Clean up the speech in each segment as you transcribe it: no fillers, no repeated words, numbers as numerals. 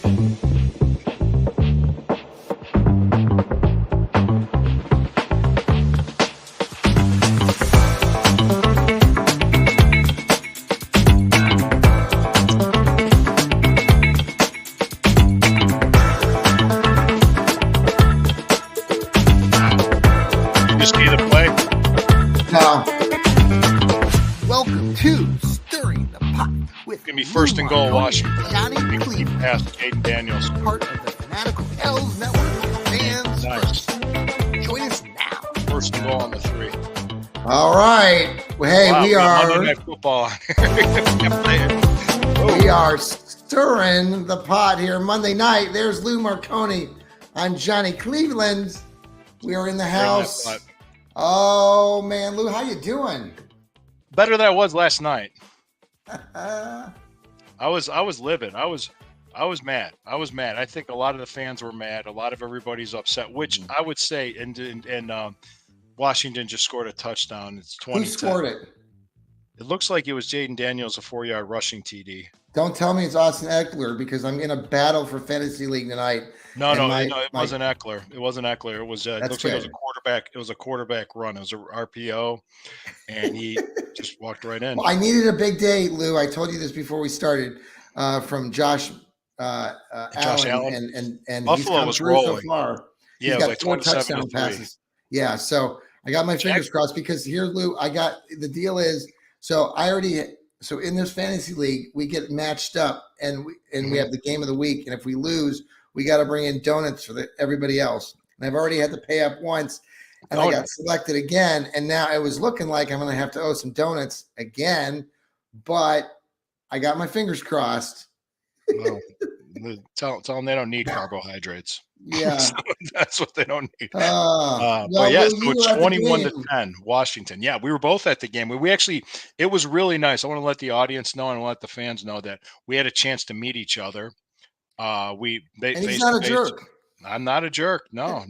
You see the play? No. Welcome to Stirring the Pot with Gonna be first and goal, Washington. Johnny Big Cleveland, pass, Jaden Daniels. part of the Fanatical L's Network. Fans Nice. first. Join us now. First and goal on the 3. All right. Well, hey, Wow, we got are Monday Night Football on here. we are stirring the pot here Monday night. There's Lou Marconi. I'm Johnny Cleveland. We are in the house. Pot. Oh man, Lou, how you doing? Better than I was last night. Uh, I was livid. I was mad. I was mad. I think a lot of the fans were mad. A lot of everybody's upset, which I would say. And Washington just scored a touchdown. It's 20. who scored it? It looks like it was Jaden Daniels, a 4-yard rushing TD. Don't tell me it's Austin Eckler because I'm in a battle for fantasy league tonight. No, And it wasn't Eckler. It wasn't Eckler. It was. It That's looks like it was a good. quarterback. It was a quarterback run. It was a RPO, and he just walked right in. Well, I needed a big day, Lou. I told you this before we started. From Josh Allen, and Buffalo he's come was through so rolling. far. Yeah, He's it was got like 4 27 touchdown to 3. passes. Yeah, so I got my fingers crossed because here, Lou, I got the deal is so in this fantasy league we get matched up and we have the game of the week, and if we lose, we got to bring in donuts for everybody else. And I've already had to pay up once, and I got selected again, and now it was looking like I'm going to have to owe some donuts again, but I got my fingers crossed. Well, tell them they don't need carbohydrates. Yeah, So that's what they don't need. well, But yeah, Lou, so you it's were at the 21-10, Washington. Yeah, we were both at the game. It was really nice. I want to let the audience know and let the fans know that we had a chance to meet each other. And he's not a jerk. I'm not a jerk. No.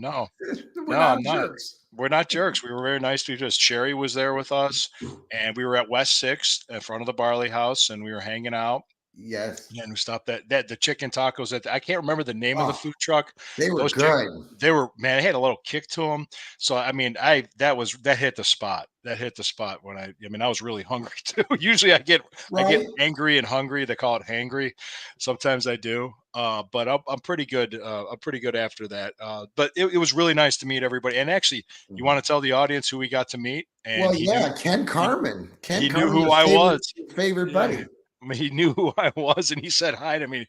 We're not jerks. We're not jerks. We were very nice to each other. Sherry was there with us, and we were at West 6th in front of the Barley House, and we were hanging out. Yes. And we stopped at the chicken tacos I can't remember the name of the food truck. They were Those good. They were, man, they had a little kick to them. So I mean, that hit the spot. That hit the spot when I was really hungry too. Usually I get angry and hungry. They call it hangry. Sometimes I do. But I'm pretty good. I'm pretty good after that. But it was really nice to meet everybody. And actually, you want to tell the audience who we got to meet? And Ken Carmen. He knew who I was. Favorite buddy. He knew who I was, and he said hi to me.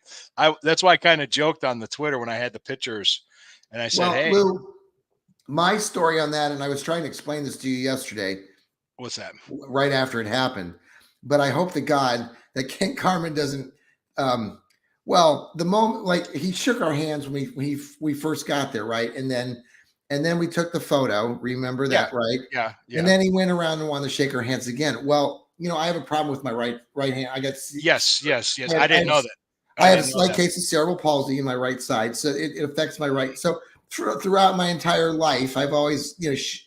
That's why I kind of joked on the Twitter when I had the pictures, and I said, "Hey, Lou, my story on that," and I was trying to explain this to you yesterday. What's that? Right after it happened, but I hope to God that Ken Carmen doesn't. Well, the moment like he shook our hands when we first got there, right, and then we took the photo. Remember that, right? Yeah. And then he went around and wanted to shake our hands again. Well. I have a problem with my right hand. I got yes. I didn't know that. I have a slight case of cerebral palsy in my right side, so it affects my right. So throughout my entire life, I've always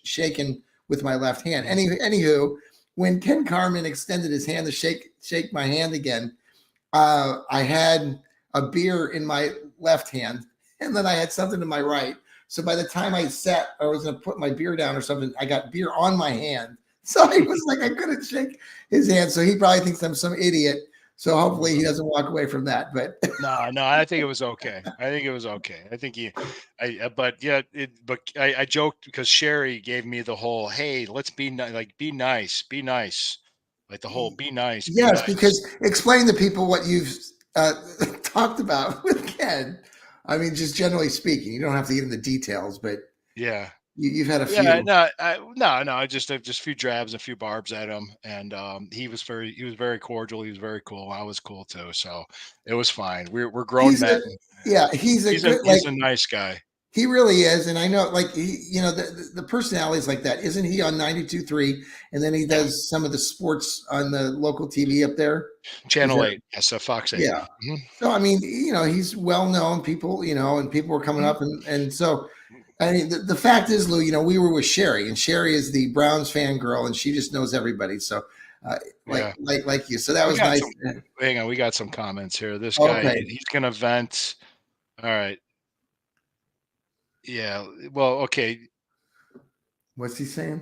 shaken with my left hand. Anywho, when Ken Carmen extended his hand to shake my hand again, I had a beer in my left hand, and then I had something in my right. So by the time I was going to put my beer down or something, I got beer on my hand. So he was like, I couldn't shake his hand. So he probably thinks I'm some idiot. So hopefully he doesn't walk away from that. But no, I think it was okay. I think I joked because Sherry gave me the whole, hey, let's be nice, like the whole be nice. Yes, nice. Because explain to people what you've talked about with Ken. I mean, just generally speaking, you don't have to get into details, but yeah. You've had a few. No. Just a few drabs, a few barbs at him, and he was very cordial. He was very cool. I was cool too, so it was fine. We're grown men. He's a nice guy. He really is, and I know, like the personalities like that. Isn't he on 92.3? And then he does some of the sports on the local TV up there, Channel 8, yes, Fox 8. Yeah. Mm-hmm. So I mean, he's well known. People, and people were coming up, and so. I mean, the fact is, Lou, we were with Sherry, and Sherry is the Browns fan girl, and she just knows everybody. So, like you. So that was nice. Hang on, we got some comments here. This guy, he's going to vent. All right. Yeah. Well, okay. What's he saying?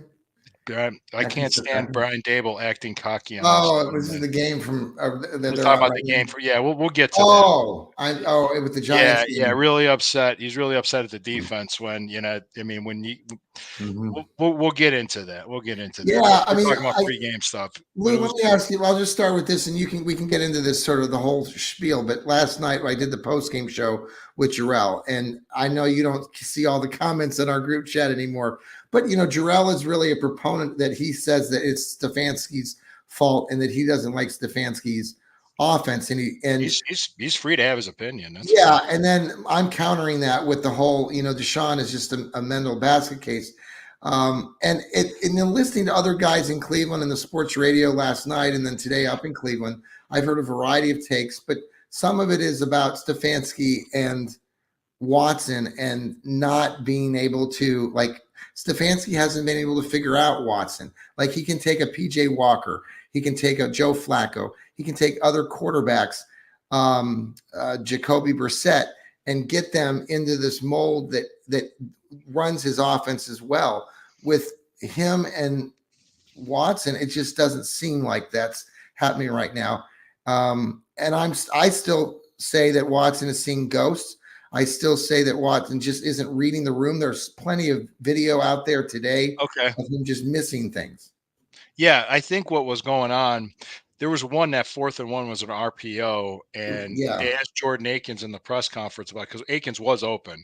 I I think can't so. stand Brian Dable acting cocky on us Oh, this is gentlemen. the game from that We're they're talking on about right the game now. for yeah, we'll get to that. With the Giants Yeah, yeah, game. really upset. He's really upset at the defense when, I mean, when you Mhm. we'll get into that. We'll get into that. Yeah, I We're mean, talking about pregame stuff, but Lou, it was let me ask you. I'll just start with this, and we can get into this sort of the whole spiel. But last night I did the post game show with Jarrell, and I know you don't see all the comments in our group chat anymore. But Jarrell is really a proponent that he says that it's Stefanski's fault and that he doesn't like Stefanski's offense, and he's free to have his opinion. That's yeah, fine. and then I'm countering that with the whole, Deshaun is just a Mendel basket case. And then listening to other guys in Cleveland and the sports radio last night and then today up in Cleveland, I've heard a variety of takes, but some of it is about Stefanski and Watson and not being able to, like, Stefanski hasn't been able to figure out Watson. Like, he can take a PJ Walker, he can take a Joe Flacco, he can take other quarterbacks, Jacoby Brissett, and get them into this mold that runs his offense as well. With him and Watson, it just doesn't seem like that's happening right now. And I still say that Watson is seeing ghosts. I still say that Watson just isn't reading the room. There's plenty of video out there today Okay. of him just missing things. Yeah, I think what was going on, there was one that 4th and 1 was an RPO, and Yeah. they asked Jordan Akins in the press conference about because Akins was open,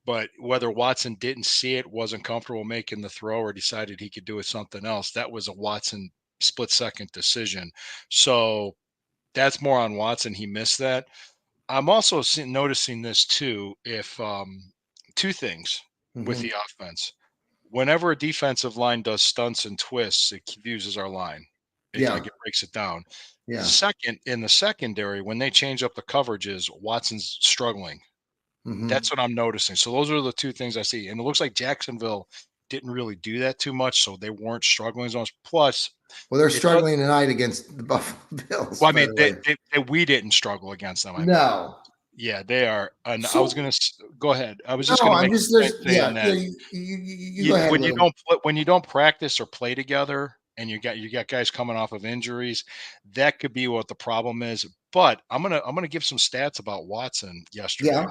but whether Watson didn't see it, wasn't comfortable making the throw, or decided he could do it something else, that was a Watson split-second decision. So that's more on Watson. He missed that. I'm also noticing this too. If 2 things with Hmm. the offense, whenever a defensive line does stunts and twists, it confuses our line. Yeah. It breaks it down. Yeah. Second, in the secondary, when they change up the coverages, Watson's struggling. That's Hmm. what I'm noticing. So those are the 2 things I see. And it looks like Jacksonville didn't really do that too much, so they weren't struggling as much. Plus, Well, they're it does. struggling tonight against the Buffalo Bills, Well, I by mean, the way. we didn't struggle against them. I mean, No. yeah, they are. And I was So gonna go ahead. I was just no, gonna I'm make just a point there's saying yeah. that You go ahead, Lou. when you don't practice or play together and you got guys coming off of injuries, that could be what the problem is. But I'm gonna give some stats about Watson yesterday. Yeah.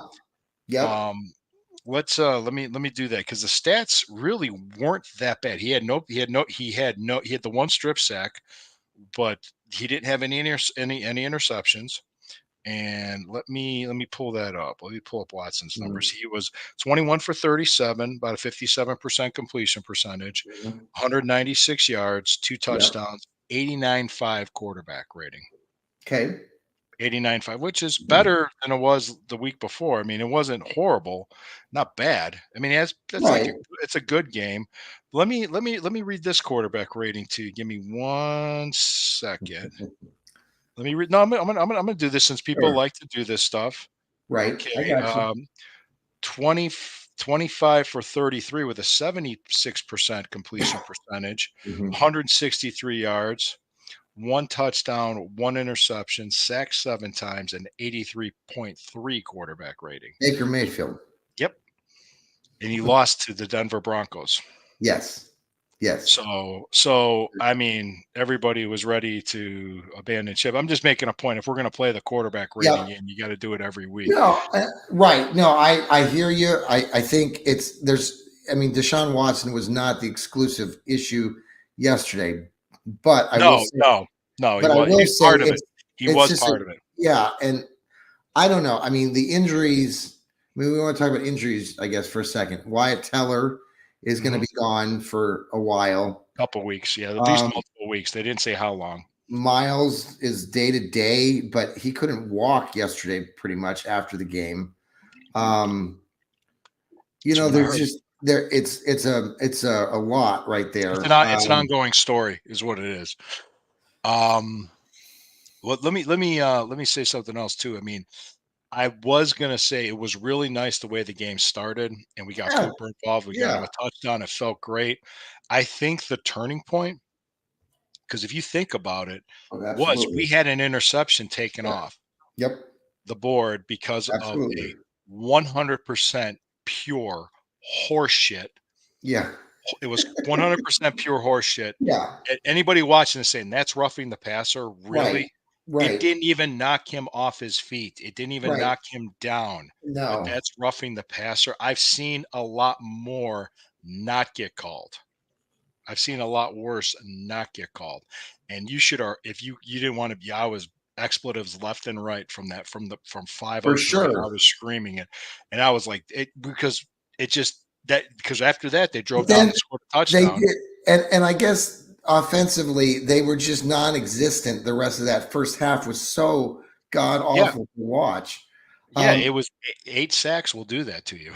Yep. Um, let me do that because the stats really weren't that bad. He had the one strip sack, but he didn't have any interceptions. And let me pull that up. Let me pull up Watson's numbers. Mhm. He was 21 for 37, about a 57% completion percentage, Mhm. 196 yards, 2 Yep. touchdowns, 89.5 quarterback rating. Okay. 89.5, which is Yeah. better than it was the week before. I mean, it wasn't horrible, not bad. I mean, that's like Right. it's a good game. Let me read this quarterback rating to you. Give me 1 second. Let me read. No, I'm gonna do this since people Sure. like to do this stuff. Right. I Okay. got you. 20 25 for 33 with a 76% completion percentage, Mhm. 163 yards, 1 touchdown, 1 interception, sacked 7 times, and 83.3 quarterback rating. Baker Mayfield. Yep. And he lost to the Denver Broncos. Yes. Yes. So I mean, everybody was ready to abandon ship. I'm just making a point. If we're going to play the quarterback rating Yep. game, you got to do it every week. No, right. No, I hear you. I think I mean, Deshaun Watson was not the exclusive issue yesterday, but I will No, say, no, no. but I will He's say part of it. He it's was just part of it. yeah. And I don't know. I mean, the injuries, I mean, we want to talk about injuries, I guess, for a second. Wyatt Teller is going to Mhm. be gone for a while. Couple weeks, yeah, at least Um, multiple weeks. They didn't say how long. Miles is day to day, but he couldn't walk yesterday pretty much after the game. Um, It's gonna there's hurt. just there it's a lot right there. It's an ongoing story, is what it is. Um, well, let me say something else too. I mean, I was gonna say it was really nice the way the game started, and we got Yeah, Cooper involved. We got him yeah, a touchdown. It felt great. I think the turning point, because if you think about it, oh, was absolutely. we had an interception taken Yeah, off yep, the board because of a absolutely. 100% pure horseshit. Yeah. It was 100% pure horseshit. Yeah. Anybody watching this saying that's roughing the passer, Right. really? It Right. didn't even knock him off his feet. It didn't even Right. knock him down. But No. that's roughing the passer. I've seen a lot more not get called. I've seen a lot worse not get called. And you should, or if you didn't want to be, I was expletives left and right from that, from For 503. I sure. was screaming it. And I was like, it, because it just, that, because after that, they drove But down then and scored a they touchdown. did, and I guess offensively they were just non-existent. The rest of that first half was so god Yeah. awful to watch. Yeah. Um, It was 8 sacks will do that to you.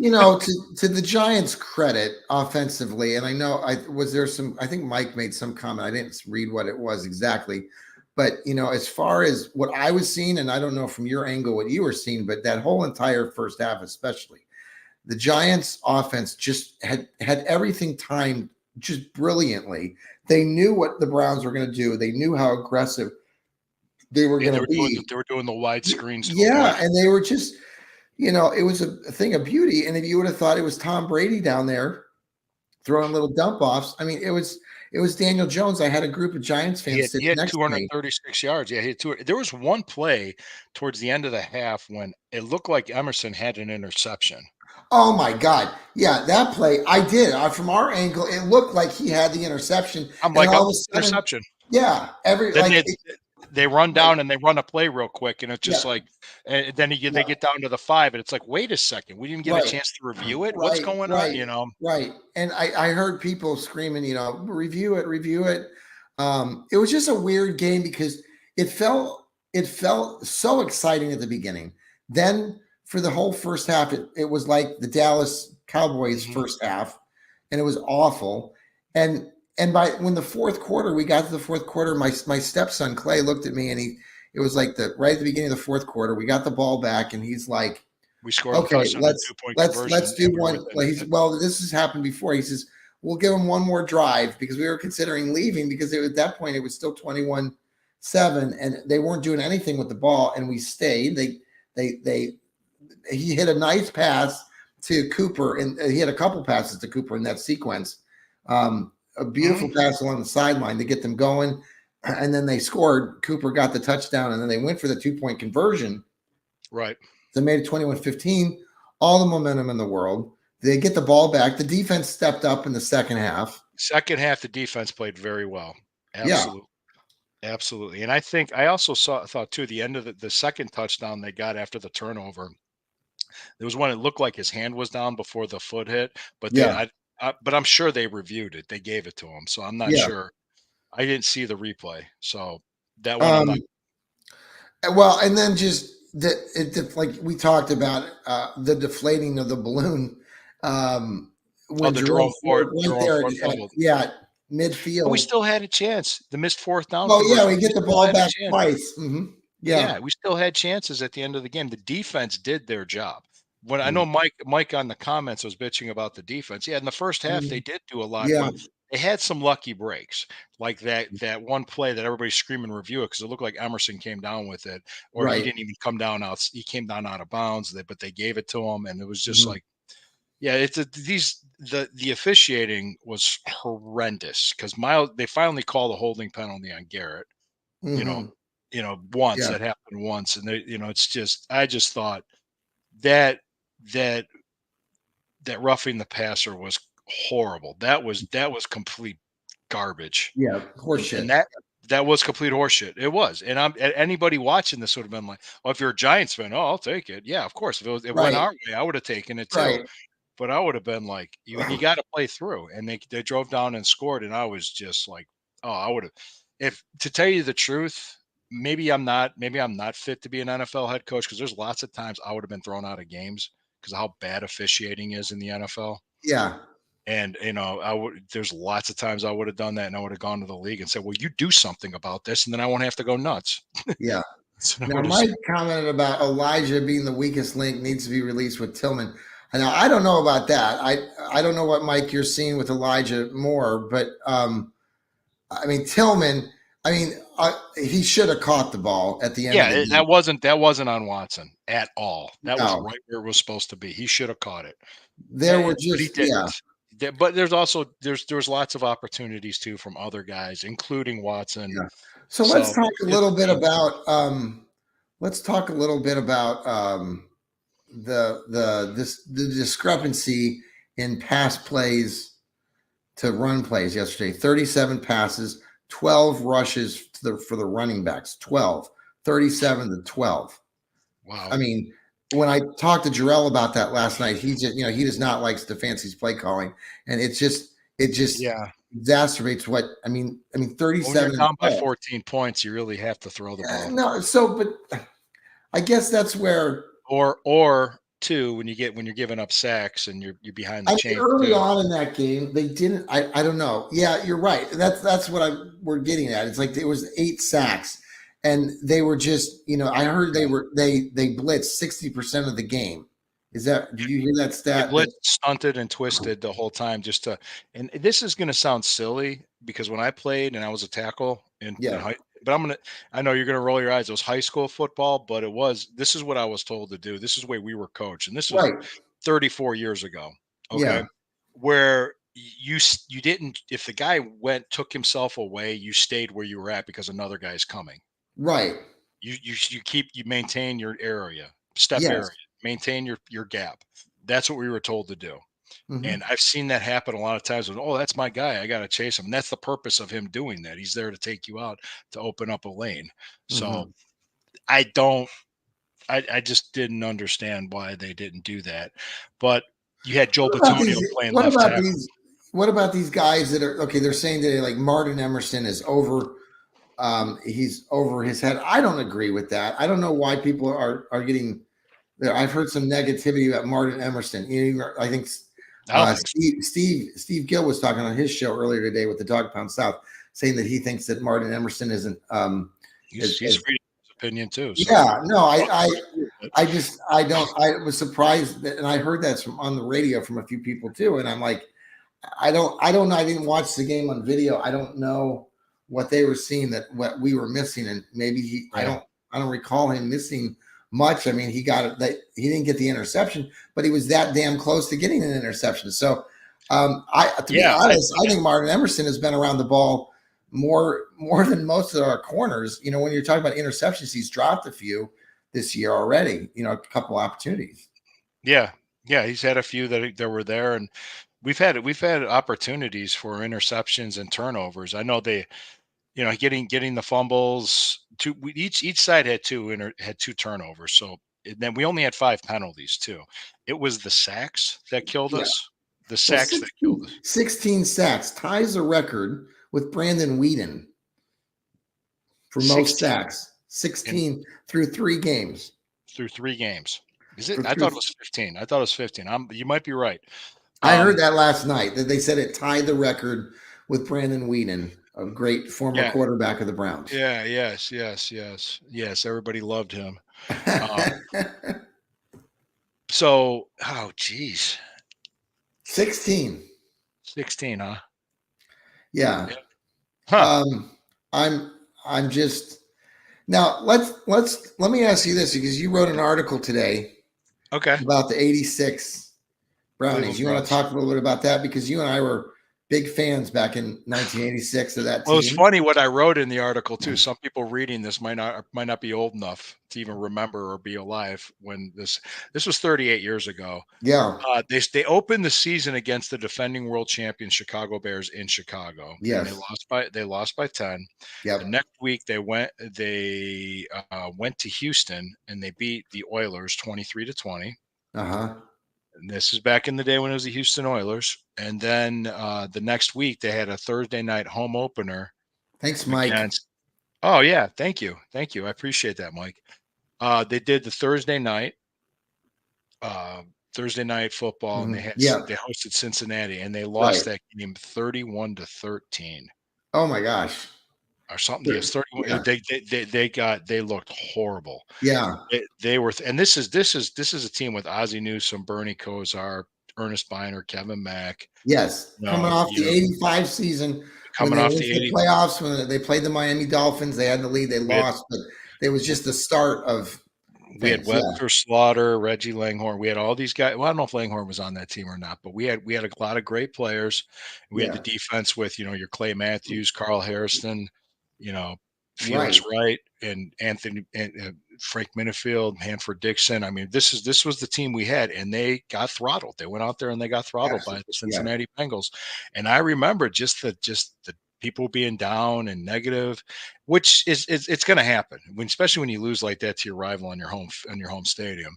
to the Giants' credit, offensively, and I know I was there some. I think Mike made some comment. I didn't read what it was exactly, but as far as what I was seeing, and I don't know from your angle what you were seeing, but that whole entire first half, especially, the Giants' offense just had everything timed just brilliantly. They knew what the Browns were going to do. They knew how aggressive they were Yeah, going to be. they were doing the wide screens to avoid Yeah, and they were just, it was a thing of beauty. And if you would have thought it was Tom Brady down there throwing little dump offs, I mean, it was Daniel Jones. I had a group of Giants fans he sitting had next to me. 236 yards. Yeah, he had two. There was one play towards the end of the half when it looked like Emerson had an interception. Oh my God. Yeah, that play, I did. From our angle, it looked like he had the interception. I'm And like, all oh, of a sudden, interception. yeah, Then it, they run right, down and they run a play real quick, and it's just yeah, like, and then they yeah, get down to the 5, and it's like, wait a second, we didn't get a right, chance to review it. What's right, going on? right, right. And I heard people screaming, review it, review it. It was just a weird game because it felt so exciting at the beginning. Then for the whole first half, it was like the Dallas Cowboys Mhm. first half, and it was awful. And by when the fourth quarter, we got to the fourth quarter, my stepson Clay looked at me and it was like the right at the beginning of the fourth quarter, we got the ball back, and he's like, We scored the okay, touchdown, the let's 2 point let's conversion, let's and do we were one. within Like, 10. well, this has happened before. He says we'll give him one more drive because we were considering leaving because at that point it was still 21-7 and they weren't doing anything with the ball, and we stayed. They he hit a nice pass to Cooper, and he had a couple passes to Cooper in that sequence. A Hmm. beautiful pass along the sideline to get them going, and then they scored. Cooper got the touchdown, and then they went for the 2 point conversion. Right. They made it 21-15. All the momentum in the world. They get the ball back. The defense stepped up in the second half. Second half, the defense played very well. Yeah, Absolutely. Absolutely. And I think I also thought too, the end of the second touchdown they got after the turnover, there was one it looked like his hand was down before the foot hit, but yeah, but I'm sure they reviewed it. They gave it to him. So I'm not yeah. sure. I didn't see the replay. So that one I'm not. Um, well, and then just like we talked about, the deflating of the balloon. Um, Oh, when the Jerome Ford went Jerome there, Ford fumbled. yeah, But we midfield. still had a chance. The missed fourth down Oh yeah, conversion. we We get the still ball had a back chance. twice. Yeah. Yeah, we still had chances at the end of the game. The defense did their job. When I Mhm. know Mike on the comments was bitching about the defense. Yeah, in the first half they Mhm. did do a lot, Yeah. but they had some lucky breaks, like that one play that everybody's screaming review it because it looked like Emerson came down with it, or he Right. didn't even come down out. He came down out of bounds, but they gave it to him, and it was just Mhm. like, yeah, the officiating was horrendous because Miles they finally called a holding penalty on Garrett. You know, Mhm. once Yeah. that happened once, and it's just I just thought that that that roughing the passer was horrible. That was complete garbage, Yeah. and Horseshit. that was complete horseshit. It was, and anybody watching this would have been like, "Well, if you're a Giants fan, oh, I'll take it." Yeah, of course. If it went Right. our way, I would have taken it too. Right. But I would have been like, you got to play through, and they drove down and scored, and I was just like, oh, I would have. If to tell you the truth, maybe I'm not fit to be an NFL head coach because there's lots of times I would have been thrown out of games because of how bad officiating is in the NFL. Yeah. And I would. There's lots of times I would have done that, and I would have gone to the league and said, "Well, you do something about this," and then I won't have to go nuts. Yeah. So I Now, would have Mike said, commented about Elijah being the weakest link needs to be released with Tillman. And now I don't know about that. I don't know what Mike you're seeing with Elijah more, but I mean Tillman. I mean, he should have caught the ball at the end of Yeah, the game. that wasn't on Watson at all. That was No, right where it was supposed to be. He should have caught it, there were but he just didn't. But there's also there's lots of opportunities too from other guys, including Watson. yeah. So let's So talk a it's little a bit team sport. about the discrepancy in pass plays to run plays yesterday. 37 passes, 12 rushes for the running backs. 12, 37 to 12. I Wow. mean, when I talked to Jarrell about that last night, he just, he does not like Stefanski's play calling, and it just Yeah. exacerbates what When you're 37 and down by 12. 14 points, you really have to throw the ball. No, so but I guess that's where Or two, when you're giving up sacks and you're behind I the mean chains early too. on in that game they didn't. I don't know. Yeah, you're right. That's what we're getting at. It's like it was 8 sacks, and they were just I heard Yeah. they blitzed 60% of the game. Is that Did you hear that They stat? That blitzed, stunted, and twisted the whole time just to and this is gonna sound silly because when I played and I was a tackle in Yeah, high but I know you're gonna roll your eyes. It was high school football, but this is what I was told to do. This is the way we were coached, and this was right. 34 years ago, okay? Yeah, Where you didn't if the guy took himself away, you stayed where you were at because another guy's coming. right. You maintain your area, step Yes. area, maintain your gap. That's what we were told to do. And Hmm. I've seen that happen a lot of times with, oh, that's my guy. I got to chase him. And that's the purpose of him doing that. He's there to take you out to open up a lane. So Hmm. I don't, I just didn't understand why they didn't do that. But you had Joe What about Batonio these? playing What left about tackle. these? What about these guys that are okay? They're saying that like Martin Emerson is over. He's over his head. I don't agree with that. I don't know why people are getting there. I've heard some negativity about Martin Emerson. I think I don't think so. Steve Gill was talking on his show earlier today with the Dog Pound South, saying that he thinks that Martin Emerson isn't He's free to his opinion too. So yeah, no, but I just I don't I was surprised that, and I heard that from on the radio from a few people too, and I'm like, I don't know. I didn't watch the game on video. I don't know what they were seeing that what we were missing, and maybe yeah, I don't recall him missing much. I mean, he got it. That he didn't get the interception, but he was that damn close to getting an interception. So, I to be yeah, I honest, I think Martin Emerson has been around the ball more than most of our corners. When you're talking about interceptions, he's dropped a few this year already. A couple opportunities. yeah, yeah. He's had a few that were there, and we've had opportunities for interceptions and turnovers. I know getting the fumbles. Each side had two turnovers. So and then we only had five penalties too. It was the sacks that killed Yeah. us. The Well, sacks that killed us. 16 sacks ties the record with Brandon Whedon for most 16 sacks. in 16 through 3 games. through 3 games. Is it? For I through, thought it was 15. I thought it was 15. You might be right. I heard Um, that last night that they said it tied the record with Brandon Whedon, a great former yeah, quarterback of the Browns. yeah, yes. Everybody loved him. Uh, oh geez, 16. 16, huh? Yeah. Yeah. Huh. Um, I'm I'm just now let me ask you this because you wrote an article today Okay. about the 86 Brownies. Cleveland You want to Browns. talk a little bit about that because you and I were big fans back in 1986 of that Well, it's team. funny what I wrote in the article too. Some people reading this might not be old enough to even remember or be alive when this was 38 years ago. Yeah. They opened the season against the defending world champion Chicago Bears in Chicago, and Yes. they lost by 10. The Yep. next week they went to Houston and they beat the Oilers 23-20. Uh huh. And this is back in the day when it was the Houston Oilers. And then the next week they had a Thursday night home opener Thanks, Mike. against. Oh yeah, thank you. I appreciate that, Mike. They did the uh, Thursday night football, and Hmm. Yeah. they hosted Cincinnati, and they lost Right. that game 31-13 Oh my gosh. or something. Yes, Sure. 31. Yeah. They looked horrible. Yeah. They were, and this is a team with Ozzie Newsome, Bernie Kosar, Ernest Biner, Kevin Mack. Yes. Coming off You the know, 85 season when coming they off went the to the 80. playoffs, when they played the Miami Dolphins, they had the lead, they We had, lost, but it was just the start of we had things. Yeah, Webster Slaughter, Reggie Langhorne. We had all these guys. Well, I don't know if Langhorne was on that team or not, but we had a lot of great players. We had the yeah, defense with your Clay Matthews, Carl Harrison, you know, Felix right. Wright, and Anthony and Frank Minifield, Hanford Dixon. I mean, this was the team we had, and they got throttled. They went out there and they got throttled by Absolutely. the Yeah. Cincinnati Bengals. And I remember just the people being down and negative, which is it's going to happen when, especially when you lose like that to your rival on your home stadium.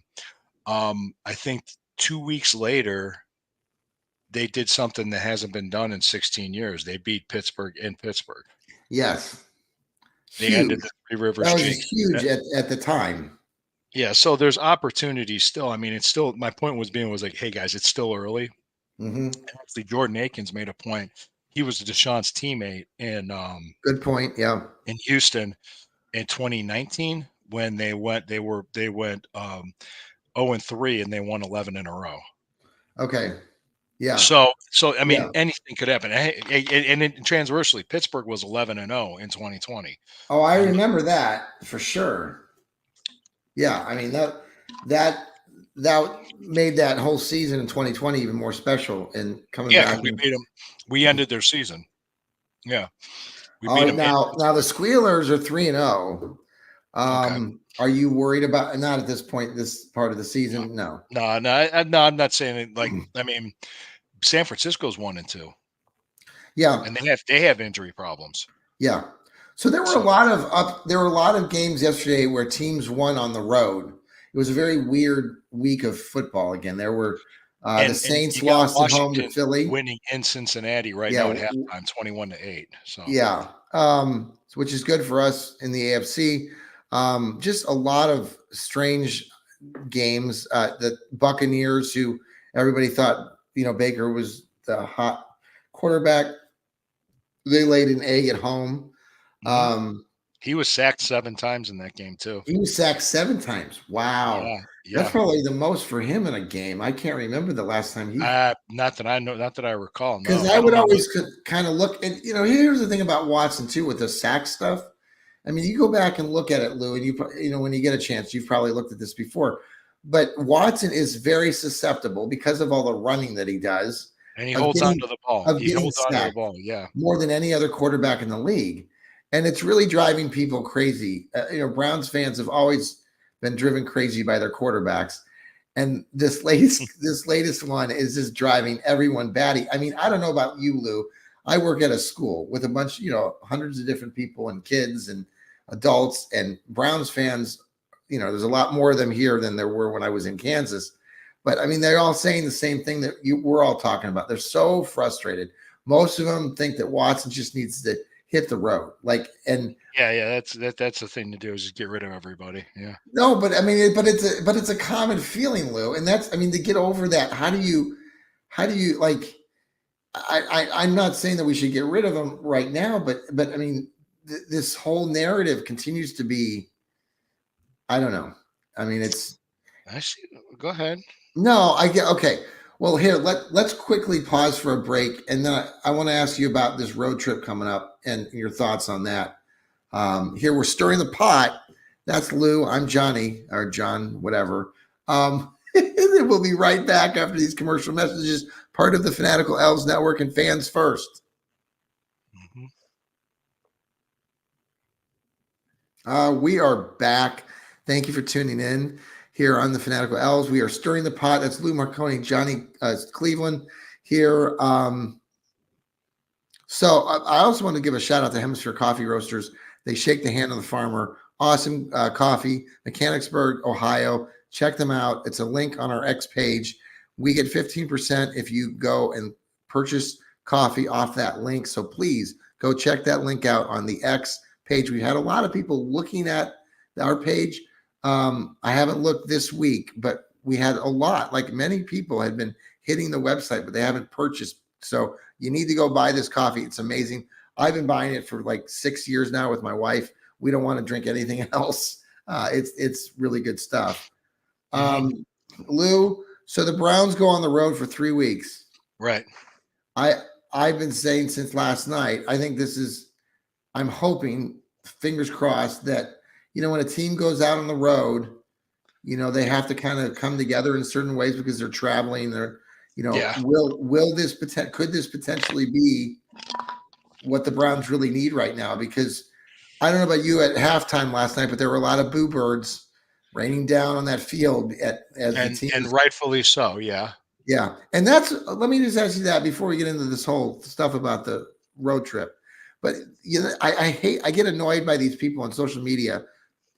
I think 2 weeks later they did something that hasn't been done in 16 years. They beat Pittsburgh in Pittsburgh. Yes. They ended Huge. the Three Rivers That was streak. huge at the time. Yeah, so there's opportunities still. I mean, it's still, my point was like, hey guys, it's still early. Hmm. And actually, Jordan Akins made a point. He was Deshaun's teammate Good point. Yeah. in Houston in 2019 when they went 0-3 and they won 11 in a row. Okay. Yeah. So I mean, Yeah. anything could happen. And transversely, Pittsburgh was 11-0 in 2020. Oh, I Um, remember that for sure. Yeah. I mean that that made that whole season in 2020 even more special and coming yeah, back. because we beat them. We ended their season. Yeah, we All beat right, them in now the Pittsburgh. Squealers are 3-0. Okay. Are you worried about not at this point, this part of the No, season? No. no, I'm not saying it like. I mean, San Francisco's 1-2, Yeah, and they have injury problems. yeah. So So there were a lot of games yesterday where teams won on the road. It was a very weird week of football again. There were the and Saints you got lost at home to Washington Philly. winning in Cincinnati right now at Yeah, halftime, 21-8. So yeah. Which is good for us in the AFC. Just a lot of strange games. The Buccaneers, who everybody thought Baker was the hot quarterback, they laid an egg at home. mhm. Um, He was sacked 7 times in that game too. he was sacked 7 times. Wow, Yeah, that's yeah. probably the most for him in a game. I can't remember the last time he. Not that I know, not that I recall. Because No, I I would mean, always kind of look, and here's the thing about Watson too with the sack stuff. I mean, you go back and look at it, Lou, and when you get a chance, you've probably looked at this before. But Watson is very susceptible because of all the running that he does and he of holds on getting to the ball. of He getting holds on to the sacked ball. Yeah. more than any other quarterback in the league, and it's really driving people crazy. Browns fans have always been driven crazy by their quarterbacks, and this latest one is just driving everyone batty. I mean, I don't know about you, Lou. I work at a school with a bunch, hundreds of different people and kids and adults and Browns fans. There's a lot more of them here than there were when I was in Kansas. But I mean, they're all saying the same thing that we're all talking about. They're so frustrated. Most of them think that Watson just needs to hit the road. And Yeah. That's the thing to do, is just get rid of everybody. Yeah. no, but I mean, but it's a common feeling, Lou, and I mean, to get over that. How do you like? I'm not saying that we should get rid of them right now, but I mean, this whole narrative continues to be. I don't know. I mean, it's I see. Go ahead. no. I get okay. Well, here let's quickly pause for a break, and then I want to ask you about this road trip coming up and your thoughts on that. Here we're stirring the pot. That's Lou. I'm Johnny or John, whatever. We'll be right back after these commercial messages, part of the Fanatical Elves Network and Fans First. Mhm. We are back. Thank you for tuning in here on the Fanatical Elves. We are stirring the pot. That's Lou Marconi, Johnny Cleveland here. So I also want to give a shout out to Hemisphere Coffee Roasters. They shake the hand of the farmer. Awesome coffee, Mechanicsburg, Ohio. Check them out. It's a link on our X page. We get 15% if you go and purchase coffee off that link. So please go check that link out on the X page. We've had a lot of people looking at our page. I haven't looked this week, but we had a lot. Like many people had been hitting the website, but they haven't purchased. So you need to go buy this coffee. It's amazing. I've been buying it for like 6 years now with my wife. We don't want to drink anything else. It's really good stuff. Mhm. Lou, so the Browns go on the road for 3 weeks. Right. I I've been saying since last night. I think this is. I'm hoping, fingers crossed, that when a team goes out on the road, they have to kind of come together in certain ways because they're traveling. They're, Yeah. will this could this potentially be what the Browns really need right now? Because I don't know about you at halftime last night, but there were a lot of boo birds raining down on that field as the team And was. rightfully so. Yeah. Yeah, and let me just ask you that before we get into this whole stuff about the road trip. But I get annoyed by these people on social media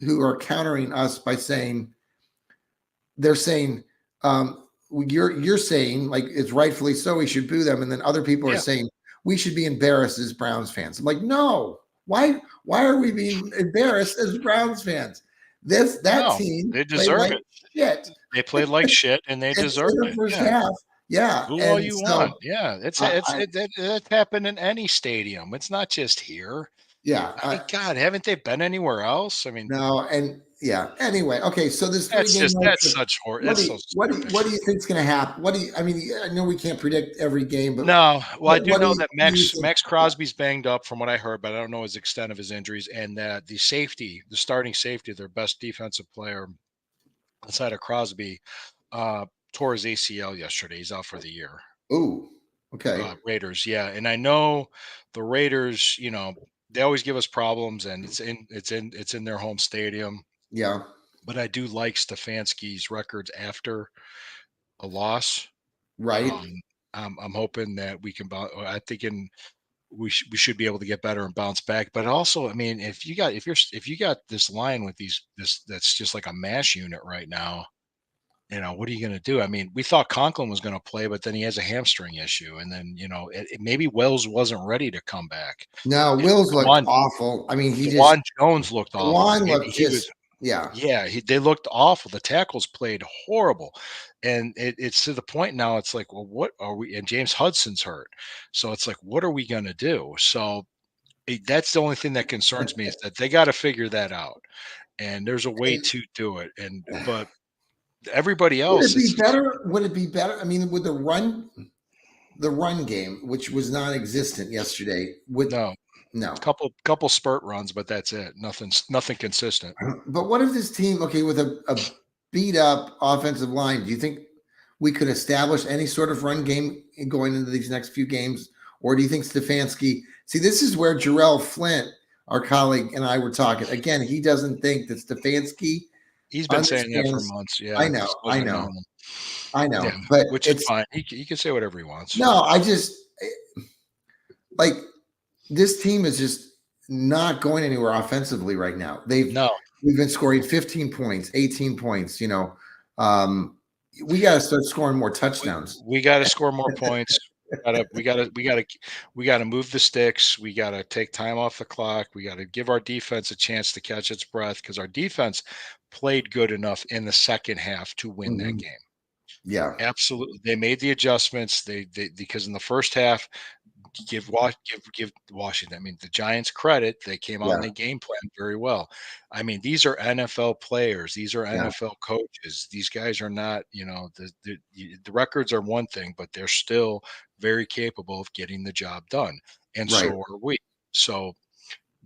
who are countering us by saying they're saying you're saying like it's rightfully so we should boo them, and then other people are Yeah. saying we should be embarrassed as Browns fans. I'm like, no, why are we being embarrassed as Browns fans? That No, team they played deserve like it. shit They played like shit, and they in deserve the it. first Yeah. half. Yeah, Boo all and you so want. Yeah. I It's happened in any stadium. It's not just here. yeah, I mean, God, haven't they been anywhere else? I mean, no, and yeah. Anyway, okay. So this three-game road that's trip. such horror. It's so stupid. What do you think's going to happen? I mean, I know we can't predict every game, but No, well, I do what know that do you think? Max Crosby's banged up from what I heard, but I don't know his extent of his injuries. And that the starting safety, their best defensive player outside of Crosby, tore his ACL yesterday. He's out for the year. Ooh, okay, Raiders, yeah, and I know the Raiders. They always give us problems, and it's in their home stadium. yeah, But I do like Stefanski's records after a loss. right. Um, I'm hoping that we can. I thinking we should be able to get better and bounce back. But also, I mean, if you got this line with this that's just like a mash unit right now. What are you going to do? I mean, we thought Conklin was going to play, but then he has a hamstring issue, and then maybe Wells wasn't ready to come back. No, You know, Wills looked Dewan awful. I mean, Dewan Jones looked awful. Dewan Maybe looked he was. just, yeah, Yeah, they looked awful. The tackles played horrible, and it's to the point now. It's like, well, what are we? And James Hudson's hurt, so it's like, what are we going to do? So that's the only thing that concerns me is that they got to figure that out, and there's a way And to do it. But everybody would else, it be it's better? Would it be better? I mean, with the run game, which was non-existent yesterday, would no. no. Couple spurt runs, but that's it. Nothing consistent. But what if this team, okay, with a beat up offensive line, do you think we could establish any sort of run game going into these next few games? Or do you think Stefanski, see, this is where Jarrell Flint, our colleague, and I were talking. Again, he doesn't think that Stefanski He's been saying that for understands. months. I Yeah, know, just I doesn't know know, him. I Yeah, know. But which is it's fine. He can say whatever he wants. no, I just like this team is just not going anywhere offensively right now. No, We've been scoring 15 points, 18 points. Um, we got to start scoring more touchdowns. we got to score more points. We got to move the sticks. We got to take time off the clock. We got to give our defense a chance to catch its breath because our defense played good enough in the second half to win that Mhm. game. Yeah, Absolutely, they made the adjustments. They because in the first half, give Washington. I mean, the Giants credit. They came out and yeah, they game planned very well. I mean, these are NFL players. These are yeah, NFL coaches. These guys are not, the records are one thing, but they're still very capable of getting the job done. And right. so are we. So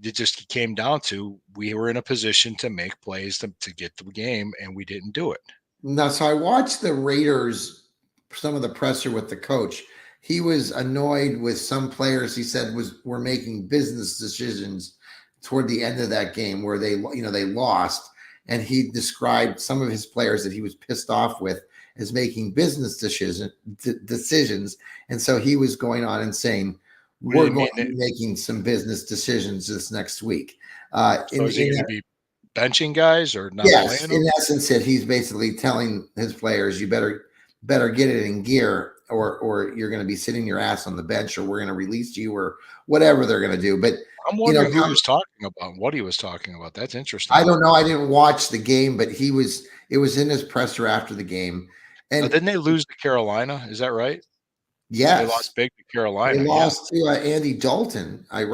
it just came down to we were in a position to make plays to get the game, and we didn't do it. Now, so I watched the Raiders, some of the presser with the coach. He was annoyed with some players. He said were making business decisions toward the end of that game where they lost, and he described some of his players that he was pissed off with as making business decisions. And so he was going on and saying, What do "We're you going mean? to be making some business decisions this next week." So is he going to be benching guys or not Yes, playing in them? essence, he's basically telling his players, "You better get it in gear, or you're going to be sitting your ass on the bench, or we're going to release you, or whatever they're going to do." But I'm you know, wondering who he was talking about, what he was talking about. That's I interesting. don't know. I didn't watch the game, but he was. It was in his presser after the game, Now, and didn't they lose to Carolina? Is that right? They yes, lost big to they Carolina. Yeah. lost to Andy Dalton. I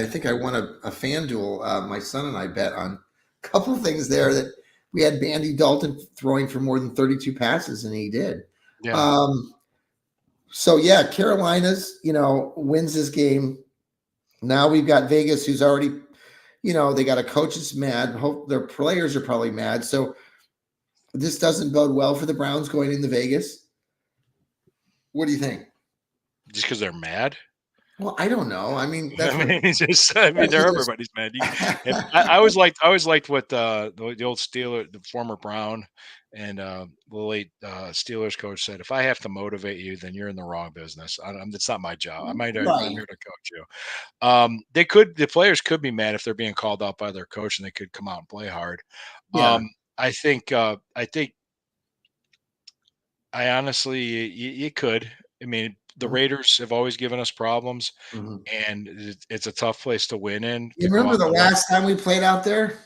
think I won a fan duel. My son and I bet on a couple of things there that we had Andy Dalton throwing for more than 32 passes, and he did. Yeah. Um, So yeah, Carolina's, wins this game. Now we've got Vegas, who's already, they got a coach that's mad. Hope their players are probably mad. So this doesn't bode well for the Browns going into Vegas. What do you think? Just because they're mad. Well, I don't know. I mean, I mean, it's just, I mean, that's they're just everybody's mad. I always liked what the old Steeler, the former Brown, and the late Steelers coach said. If I have to motivate you, then you're in the wrong business. It's not my job. I'm right. here to coach you. The players could be mad if they're being called out by their coach, and they could come out and play hard. Yeah. I honestly, you could. I mean, the Mhm. Raiders have always given us problems, Mhm. and it's a tough place to win in, You to go remember on the the road. last time we played out there?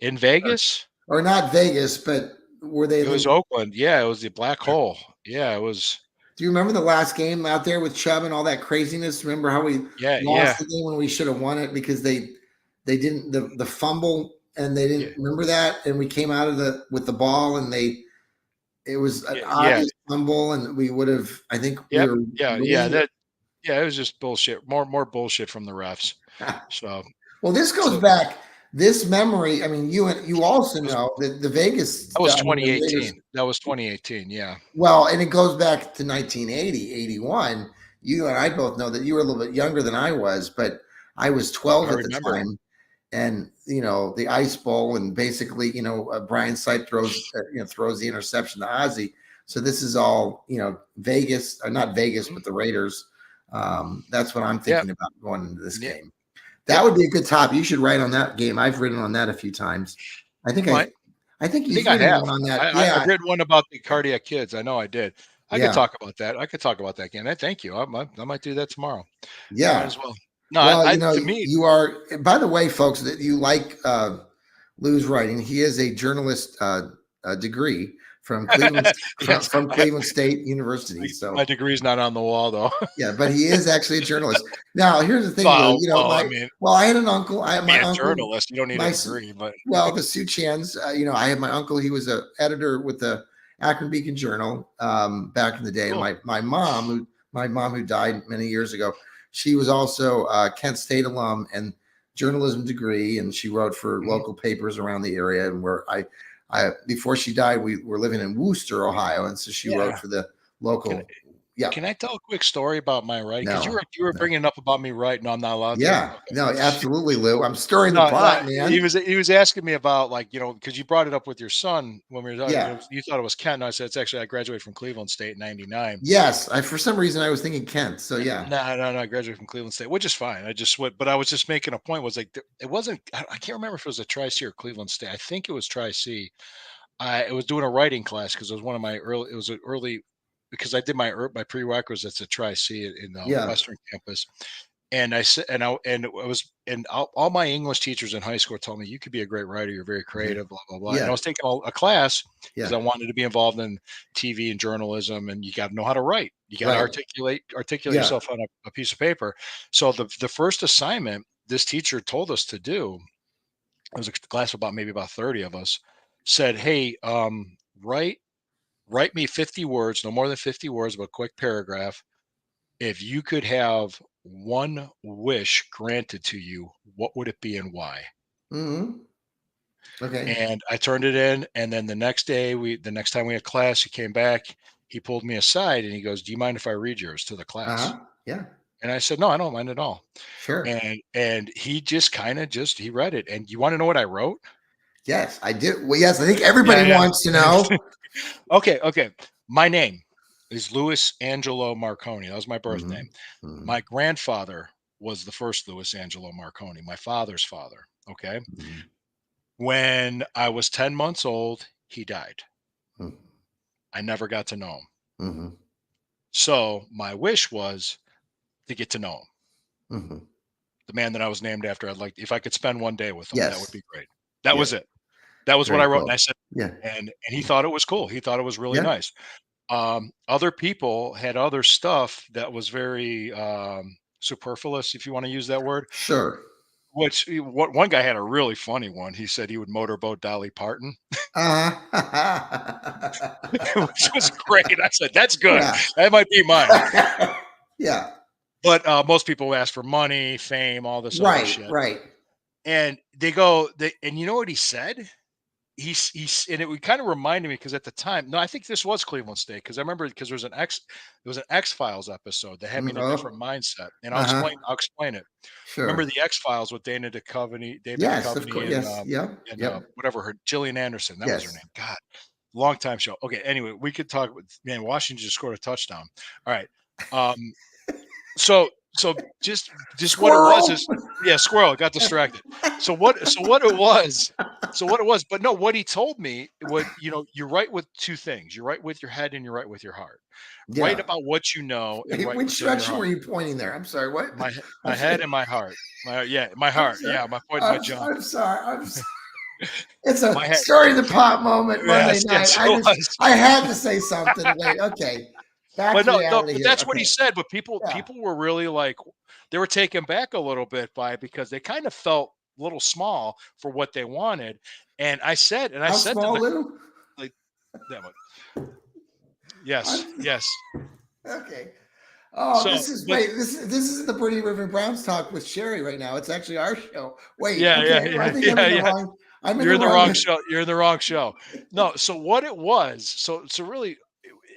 In Vegas? Or not Vegas, but were they It was Oakland. Yeah, it was the black hole. Yeah, it was. do you remember the last game out there with Chubb and all that craziness? Remember how we Yeah, lost yeah, the game when we should have won it because they didn't the fumble and they yeah, didn't remember that and we came out of the with the ball and it was an yeah. obvious fumble and we would have I think we Yep. were Yeah, yeah. winning. It was just bullshit. More bullshit from the refs. So, Well, this goes so back this memory. I mean, you also was know that the Vegas that was I mean, the Raiders. 2018. That was 2018. Yeah, Well, and it goes back to 1980, 81. You and I both know that you were a little bit younger than I was, but I was I 12 at the remember it. time. And, the Ice Bowl, and basically, Brian Sipe throws the interception to Ozzie. So this is all, Vegas, or not Vegas, Mhm. but the Raiders. That's what I'm Yeah, thinking about going into this yeah, game. That yep. would be a good top. You should write on that game. I've written on that a few times. I think I might. I think I you've think I written have. one on that. I've Yeah, written one about the cardiac kids. I know I did. I could yeah, talk about that. I could talk about that again. I thank you. I might do that tomorrow. Might yeah. as well. No, Well, to me, you are. By the way, folks, that you like Lou's writing. He is a journalist degree from Cleveland yes, from Cleveland State University. my So degree's not on the wall though. yeah, but he is actually a journalist. Now, here's the thing, Lou. Well, well, I mean, I had an uncle. I had be my a uncle. journalist. You don't need a My degree, but well, the Sioux Chans. I had my uncle. He was a editor with the Akron Beacon Journal back in the day. And cool. my mom who died many years ago, she was also a Kent State alum and journalism degree, and she wrote for Mhm. local papers around the area. And where I before she died, we were living in Worcester, Ohio, and so she wrote Yeah. for the Can local. Yeah, can I tell a quick story about my writing? Because no, you were no. bringing up about me writing. No, I'm not allowed to. Yeah, Okay. no, absolutely, Lou. I'm stirring the No, pot, he man. was asking me about, like, because you brought it up with your son when we were talking. Yeah. You thought it was Kent. And I said it's actually I graduated from Cleveland State in '99. Yes, I for some reason I was thinking Kent. So yeah, No, no, no. I graduated from Cleveland State, which is fine. I just went, but I was just making a point. Was like it wasn't. I can't remember if it was a Tri C or Cleveland State. I think it was Tri C. I was doing a writing class because it was one of my early. It was an early because I did my prerequisites at Tri C in the yeah, Western campus, and I said, and it was, and all my English teachers in high school told me you could be a great writer. You're very mhm, creative, blah blah blah. And I yeah, was taking a class because yeah, I wanted to be involved in TV and journalism, and you got to know how to write. You got to right, articulate yeah, yourself on a piece of paper. So the first assignment this teacher told us to do, it was a class of about 30 of us, said, "Hey, write me 50 words, no more than 50 words, but a quick paragraph. If you could have one wish granted to you, what would it be and why?" hmm okay, And I turned it in. And then the next time we had class, he came back, he pulled me aside and he goes, "Do you mind if I read yours to the class?" yeah, And I said, "No, I don't mind at all." sure, And he just kind of he read it. And you want to know what I wrote? yes, I did. Well, yes, I think everybody Yeah, wants to yeah. know. Okay, okay. My name is Louis Angelo Marconi. That was my birth hmm name. hmm My grandfather was the first Louis Angelo Marconi, my father's father. Okay. hmm When I was 10 months old, he died. hmm I never got to know him. hmm So my wish was to get to know him. hmm The man that I was named after, I'd like, if I could spend one day with him, that would Yes, be great. That yes, was it. That was what very I wrote. And cool. I said, Yeah, and he thought it was cool. He thought it was really yeah, nice. Other people had other stuff that was very superfluous, if you want to use that word. sure, which what one guy had a really funny one. He said he would motorboat Dolly Parton, which was great. I said, "That's good. Yeah. That might be mine." Yeah. But most people ask for money, fame, all this other Right. shit, Right. and and you know what he said? And it would kind of reminded me because at the time, no, I think this was Cleveland State because I remember because there was an X Files episode that had me in a different Oh. mindset, and Uh-huh. I'll explain it. Remember Sure. the X Files with David Yes, of course. Duchovny, Yes. Yep. and Yep. whatever her Gillian Anderson, that was her Yes. name. God, long time show. Okay, anyway, we could talk. Man, Washington just scored a touchdown. All right, um, so just what it was Squirrel. is yeah, squirrel got distracted. So what it was but no, what he told me, what you're right with two things. You're right with your head and you're right with your heart. Right Yeah. about what you know and right Which within your direction were heart. you pointing there? I'm sorry. What? My head and my heart. My I'm heart. sorry. Yeah, my point my jaw. I'm sorry. It's a My head. story of the pot moment Monday Yes, night. yes, it was. I had to say something. Wait, okay. Back But to no, reality but here. that's what he Okay. said. But Yeah. people were really like they were taken back a little bit by it because they kind of felt a little small for what they wanted. And I How said to small, the little? like that one. Yes, I'm, yes. okay. Oh, So, this is but this isn't the Pretty River Browns talk with Sherry right now. It's actually our show. Wait, yeah, yeah, okay. I yeah, think I'm yeah, in the yeah. wrong. I'm in You're the in the wrong wrong. show. You're in the wrong show. No, so what it was, so really,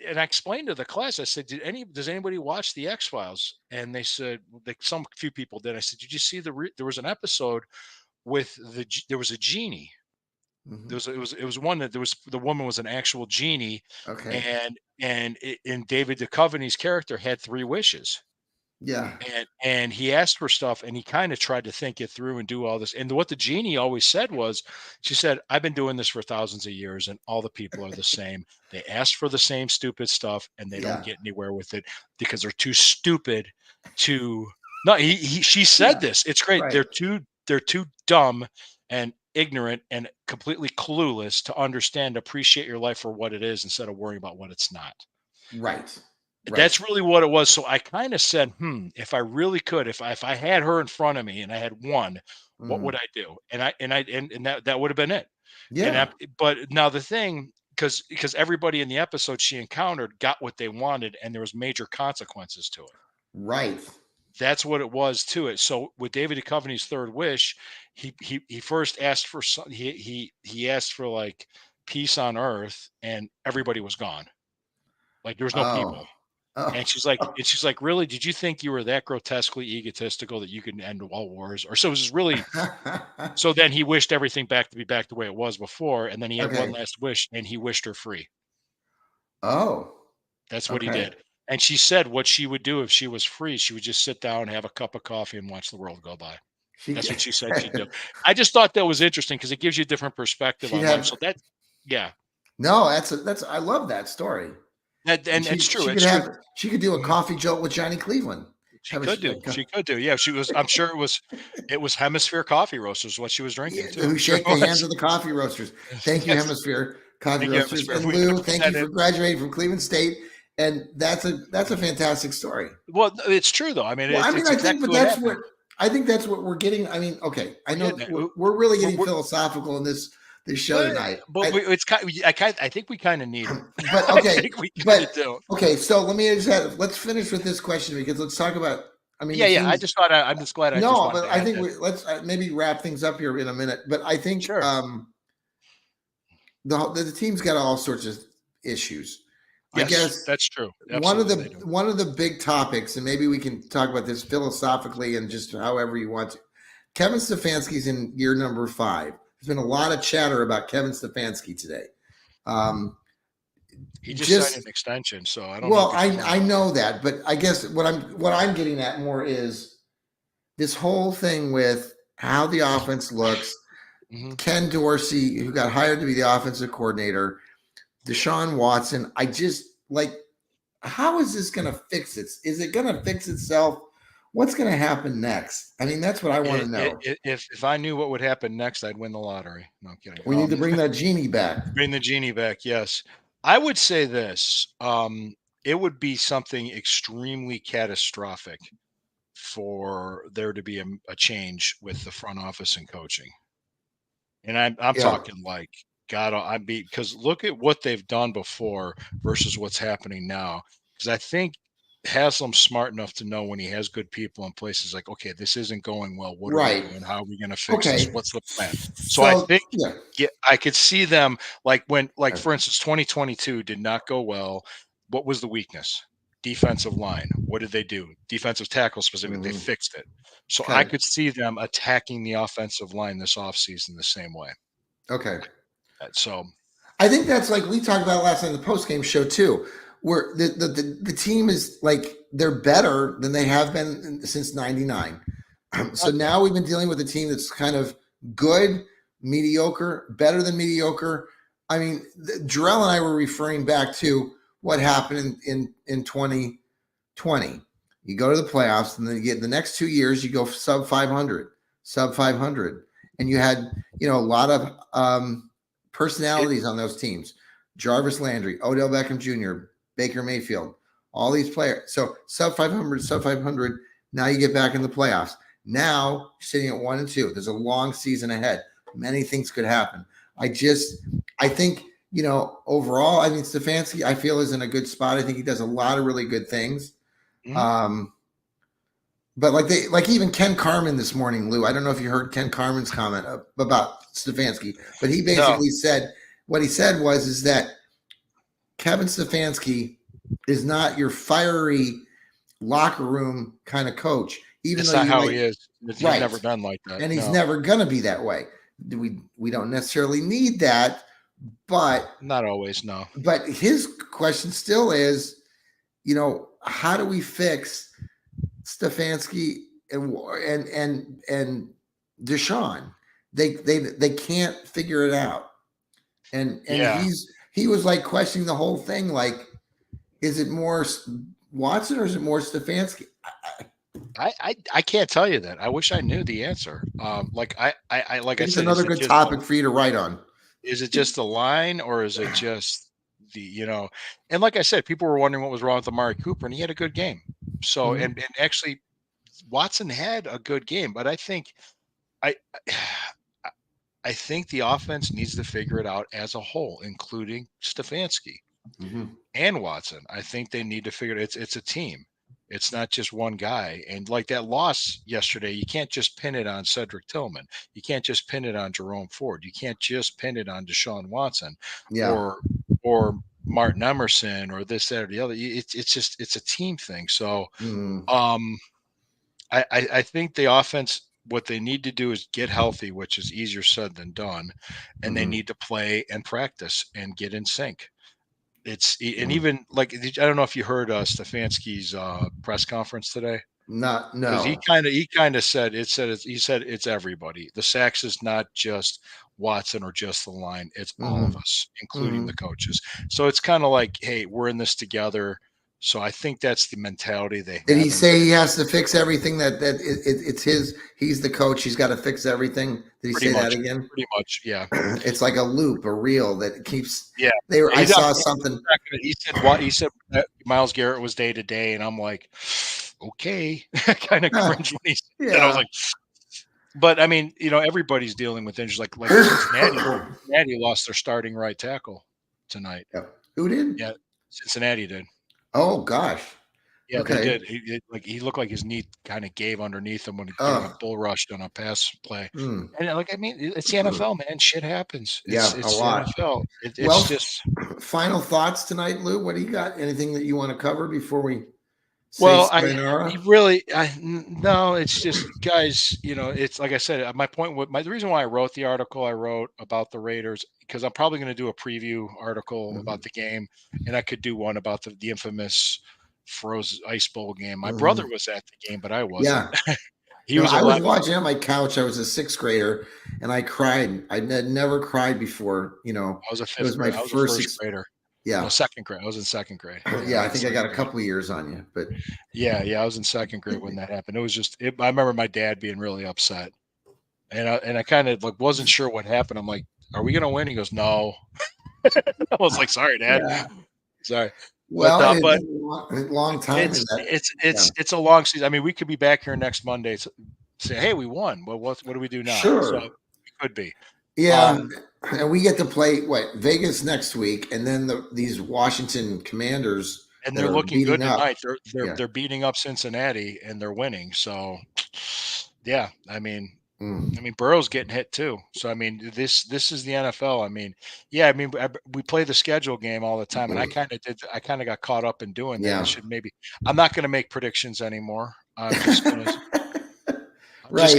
and I explained to the class, I said, does anybody watch the X Files? And they said, like some few people did. I said, did you see there was an episode with there was a genie. Mhm. It was one that there was the woman was an actual genie, Okay. and David Duchovny's character had three wishes. Yeah. And he asked for stuff and he kind of tried to think it through and do all this. And what the genie always said was, she said, I've been doing this for thousands of years and all the people are the same. They ask for the same stupid stuff and they don't Yeah. get anywhere with it because they're too stupid to no, she said Yeah. this. It's great. Right. They're too dumb and ignorant and completely clueless to understand, appreciate your life for what it is instead of worrying about what it's not. Right. That's Right. really what it was. So I kind of said, if I really could, if I had her in front of me and I had one, what would Mm. I do? And that would have been it. Yeah. But now the thing, because everybody in the episode she encountered got what they wanted, and there was major consequences to it. Right. That's what it was to it. So with David Duchovny's third wish, he first asked for some, he asked for like peace on earth, and everybody was gone. Like there was no Oh. people. Oh. And she's like, really? Did you think you were that grotesquely egotistical that you could end all wars? Or so it was really. So then he wished everything back to be back the way it was before, and then he had one Okay. last wish, and he wished her free. Oh. That's what he Okay. did. And she said what she would do if she was free, she would just sit down, have a cup of coffee, and watch the world go by. She That's what she said she'd do. I just thought that was interesting because it gives you a different perspective she'd on life. have So that, yeah, no. That's I love that story. And and it's true. she could It's true. have she could do a Mhm. coffee jolt with Johnny Cleveland. She Have a, could do. She could do. Yeah, she was. I'm sure it was Hemisphere Coffee Roasters what she was yeah, drinking too. I'm who sure shake it the hands was. of the coffee roasters. Thank you, Yes. Hemisphere Coffee Thank you, Roasters. Hemisphere. And We Lou, gotta put thank you that for in. graduating from Cleveland State. And that's a fantastic story. Well, it's true though. I mean, Well, I mean, it's I think, but exactly what that's happened. what I think that's what we're getting. I mean, okay, I We're know getting it. we're really getting We're philosophical in this show but tonight. it's kind. I think we kind of need it. But I okay, think we kind of but do. okay. So let me just let's finish with this question because let's talk about. I mean, Yeah, the yeah. I teams. just thought I'm just glad I just No, wanted but to I add think that. let's maybe wrap things up here in a minute. But I think Sure. the team's got all sorts of issues. I Yes, guess that's true. Absolutely, they do. one of the big topics, and maybe we can talk about this philosophically and just however you want to. Kevin Stefanski's in year number 5. There's been a lot of chatter about Kevin Stefanski today. He just signed an Just extension, so I don't know well, if he's I done. know that, but I guess what I'm getting at more is this whole thing with how the offense looks. Hmm. Ken Dorsey, who got hired to be the offensive coordinator, Deshaun Watson. I just like, how is this going to fix it? Is it going to fix itself? What's going to happen next? I mean, that's what I want to know. If I knew what would happen next, I'd win the lottery. No, I'm kidding. We need to bring that genie back. Bring the genie back. Yes, I would say this. It would be something extremely catastrophic for there to be a change with the front office and coaching. And I'm Yeah. talking like God, because look at what they've done before versus what's happening now. Because I think Haslam's smart enough to know when he has good people in places like, okay, this isn't going well. What are we Right. doing? How are we going to fix this? Okay. What's the plan? So I So think yeah. yeah, I could see them like Okay. for instance, 2022 did not go well. What was the weakness? Defensive line. What did they do? Defensive tackle specific. They Mhm. fixed it. So I Okay. could see them attacking the offensive line this offseason the same way. Okay. So I think that's like we talked about last night in the post game show too, where the team is like they're better than they have been since '99. So yeah, now we've been dealing with a team that's kind of good, mediocre, better than mediocre. I mean, Jarrell and I were referring back to what happened in 2020. You go to the playoffs, and then you get the next 2 years, you go sub 500, sub 500, and you had a lot of it, personalities on those teams. Jarvis Landry, Odell Beckham Jr., Baker Mayfield, all these players. So sub 500, sub 500. Now you get back in the playoffs. Now sitting at 1-2. There's a long season ahead. Many things could happen. I think, overall, I mean, Stefanski, I feel, is in a good spot. I think he does a lot of really good things. mhm. Um, but like even Ken Carman this morning, Lou. I don't know if you heard Ken Carman's comment about Stefanski, but he No, basically said what he said is that Kevin Stefanski is not your fiery locker room kind of coach, even though it's not you how might he is. He's never right, been like that. and he's No, never gonna be that way. We don't necessarily need that, but not always. No. his question still is, how do we fix Stefanski and Deshaun? They can't figure it out, and Yeah, he was like questioning the whole thing, like, is it more Watson or is it more Stefanski? I can't tell you that. I wish I knew the answer. Like I like I think it's said, another good topic for you to write on. is it just the line or is it just the. And like I said, people were wondering what was wrong with Amari Cooper, and he had a good game. So Mhm. and actually Watson had a good game, but I I think the offense needs to figure it out as a whole, including Stefanski Mhm. and Watson. I think they need to figure it. It's a team. It's not just one guy. And like that loss yesterday, you can't just pin it on Cedric Tillman. You can't just pin it on Jerome Ford. You can't just pin it on Deshaun Watson Yeah. or Martin Emerson or this, that, or the other. It's a team thing. So Mhm. um I think the offense, what they need to do is get healthy, which is easier said than done, and they Mhm. need to play and practice and get in sync. And Mhm. even like I don't know if you heard Stefanski's press conference today, Not because no. he kind of said he said it's everybody. The sacks is not just Watson or just the line; it's all of Mhm. us, including the Mhm. coaches. So it's kind of like, hey, we're in this together. So I think that's the mentality they Did he have, and say he has to fix everything? It's his. He's the coach. He's got to fix everything. Did he say that again? pretty much, yeah. It's like a loop, a reel that keeps. Yeah, They were. I he's not. saw He's something. not gonna, he said what he said. That Miles Garrett was day to day, and I'm like, okay, kind of Huh, cringe when he said that. I was yeah. like, but I mean, everybody's dealing with injuries. Like Cincinnati, Cincinnati lost their starting right tackle tonight. Yeah. Who did? Yeah, Cincinnati did. Oh gosh. Yeah, they Okay. did. He looked like his knee kind of gave underneath him when getting a Oh. bull rushed on a pass play. Mm. And like I mean, it's the NFL, man. Shit happens. Yeah, a It's the lot. NFL. Well, It's just. final thoughts tonight, Lou. What do you got? Anything that you want to cover before we say Well, sayonara? no, it's just guys, it's like I said, my point with the reason why I wrote the article I wrote about the Raiders, because I'm probably going to do a preview article Mhm. about the game, and I could do one about the infamous Froze Ice Bowl game. My brother Mhm. was at the game, but I wasn't. Yeah. He was I was 11. watching on my couch. I was a sixth grader, and I cried. I had never cried before. It was my I was a first. first grader. No, Yeah, second grade. I was in second grade. Yeah, yeah. I I was in think I got second a grade. couple of years on you, but Yeah, I was in second grade when that happened. It was I remember my dad being really upset. And I kind of like wasn't sure what happened. I'm like, "Are we gonna win?" He goes, "No." I was like, "Sorry, Dad. yeah. Sorry." Well, it's But a long time in that. Yeah. it's a long season. I mean, we could be back here next Monday to say, "Hey, we won." Well, what do we do now? So Sure. it could be. Yeah, Um, and we get to play what Vegas next week, and then these Washington Commanders and that they're are looking beating good up. tonight. Yeah. They're beating up Cincinnati and they're winning. So yeah, Mm. I mean, Burrow's getting hit too. So I mean, this is the NFL. I mean, yeah, I mean, we play the schedule game all the time, and I kind of got caught up in doing that. I Yeah. should maybe. I'm not going to make predictions anymore. Right.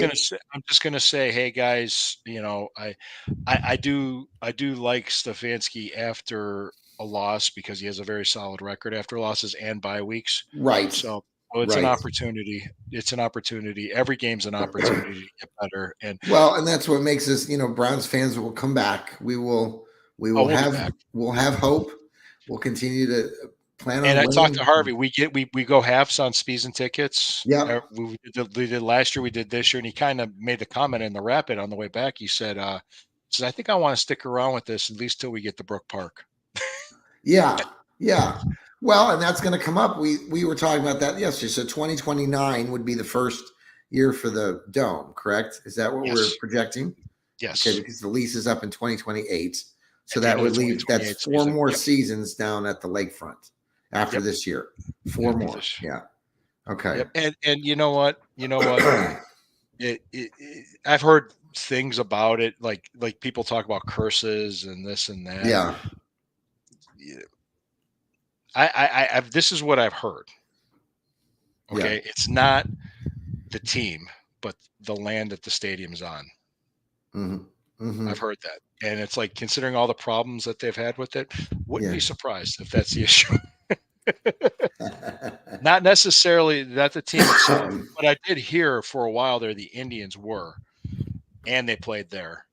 I'm just gonna say, hey guys, you know, I do like Stefanski after a loss because he has a very solid record after losses and bye weeks. Right. So it's an Right. opportunity. It's an opportunity. Every game's an opportunity to get better. And Well, and that's what makes us, Browns fans will come back. We will we'll be have back. we'll have hope. We'll continue to plan And on I talked to winning. Harvey. We go halves on season tickets. Yep. We did last year. We did this year, and he kind of made the comment in the rapid on the way back. He said, "I think I want to stick around with this at least till we get to Brook Park." Yeah. Yeah. Well, and that's going to come up. We were talking about that yesterday. So 2029 would be the first year for the dome, correct? Is that what we're Yes. projecting? Okay, Yes. because the lease is up in 2028. So At the that end of would the leave that's 2028 four season. more Yep. seasons down at the lakefront after Yep. this year. Four After more. this. Yeah. Okay. Yep. And you know what? You know what? I've heard things about it, like people talk about curses and this and that. Yeah. Yeah. This is what I've heard. Okay, Yeah. it's not the team, but the land that the stadium's on. Hmm. Hmm. I've heard that, and it's like considering all the problems that they've had with it, wouldn't Yeah. be surprised if that's the issue. Not necessarily that the team itself, but I did hear for a while there the Indians were, and they played there.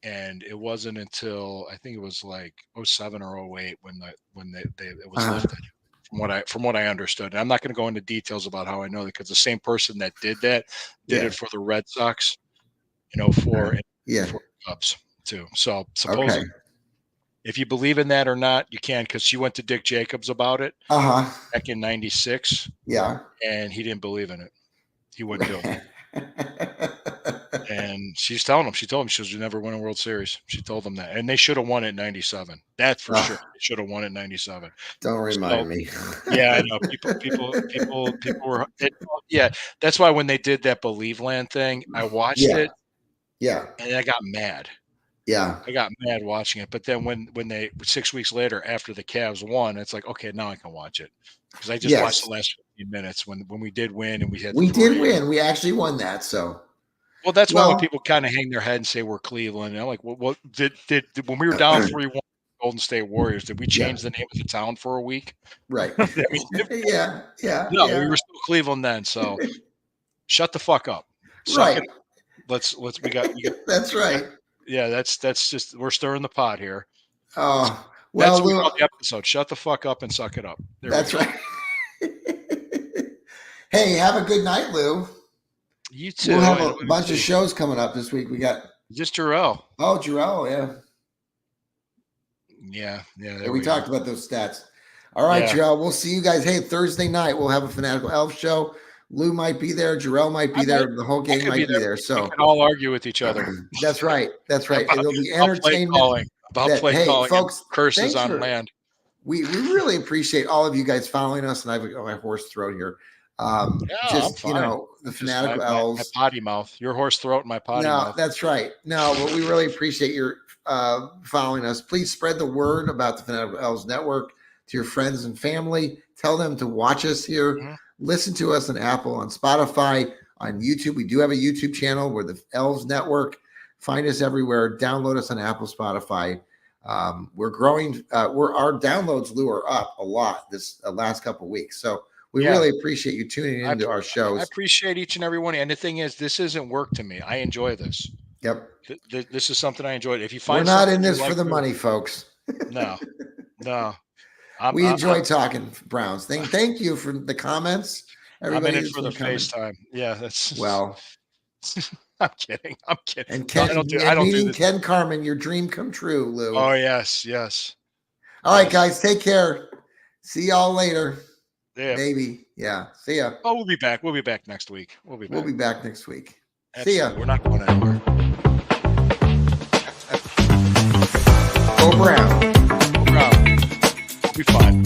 And it wasn't until I think it was like '07 or '08 when it was lifted. From what I understood, and I'm not going to go into details about how I know that because the same person that did that did Yeah. it for the Red Sox, for Yeah. for Cubs too. So Okay. supposedly, if you believe in that or not, you can because she went to Dick Jacobs about it Uh-huh. back in '96, Yeah. and he didn't believe in it. He wouldn't do it. And she's telling him, she told him she should never win a World Series. She told him that. And they should have won it in '97. That's for sure. They should have won it in '97. Don't So remind me. yeah, I know. People were yeah. That's why when they did that Believe Land thing, I watched Yeah. it Yeah. and I got mad. Yeah. I got mad watching it. But then when they 6 weeks later after the Cavs won, it's like, okay, now I can watch it. Because I just watched Yes. the last 15 minutes when we did win and we had the We did 3. win. We actually won that. So Well, that's why when well, people kind of hang their head and say we're Cleveland, and I'm like, what did when we were down 3-1 Golden State Warriors, did we yeah. change the name of the town for a week? Right. I mean, Yeah. Yeah. no, we Yeah. were still Cleveland then. So shut the fuck up. Suck Right. it. Let's we got That's right. yeah, that's just we're stirring the pot here. Oh, That's well, what we Lou, call the episode. Shut the fuck up and suck it up. There we that's go. right. Hey, have a good night, Lou. You too. We'll have a bunch of shows coming up this week. We got just Jarrell. Oh, Jarrell, Yeah. Yeah, we talked about those stats. All right, Jarrell, we'll see you guys. Hey, Thursday night we'll have a Fanatical Elf show. Lou might be there. Jarrell might be there. The whole gang might be there. So we can all argue with each other. That's right. That's right. It'll be entertainment. Play calling folks, curses on land. We really appreciate all of you guys following us. And I've got my hoarse throat here. Just the Fanatical Elves. My potty mouth. Your hoarse throat and my potty mouth. No, that's right. No, but we really appreciate your following us. Please spread the word about the Fanatical Elves Network to your friends and family. Tell them to watch us here. Mm-hmm. Listen to us on Apple, on Spotify, on YouTube. We do have a YouTube channel. We're the Elves Network. Find us everywhere. Download us on Apple, Spotify. We're growing. Our downloads, Lou, are up a lot this last couple of weeks. So we really appreciate you tuning into our shows. I appreciate each and every one. And the thing is, this isn't work to me. I enjoy this. Yep. This is something I enjoy. If you find we're not in this for the money, folks. No. We enjoy talking Browns. Thank you for the comments. Everybody I'm in it for the FaceTime. Yeah, that's well. I'm kidding. And Ken, I don't do this. Ken Carmen, your dream come true, Lou. Oh yes. All right, guys, take care. See y'all later. Yeah. Maybe. Yeah. See ya. Oh, we'll be back. We'll be back next week. We'll be We'll back. be back next week. See Absolutely. ya. We're not going anywhere. Go Brown. We'll be fine.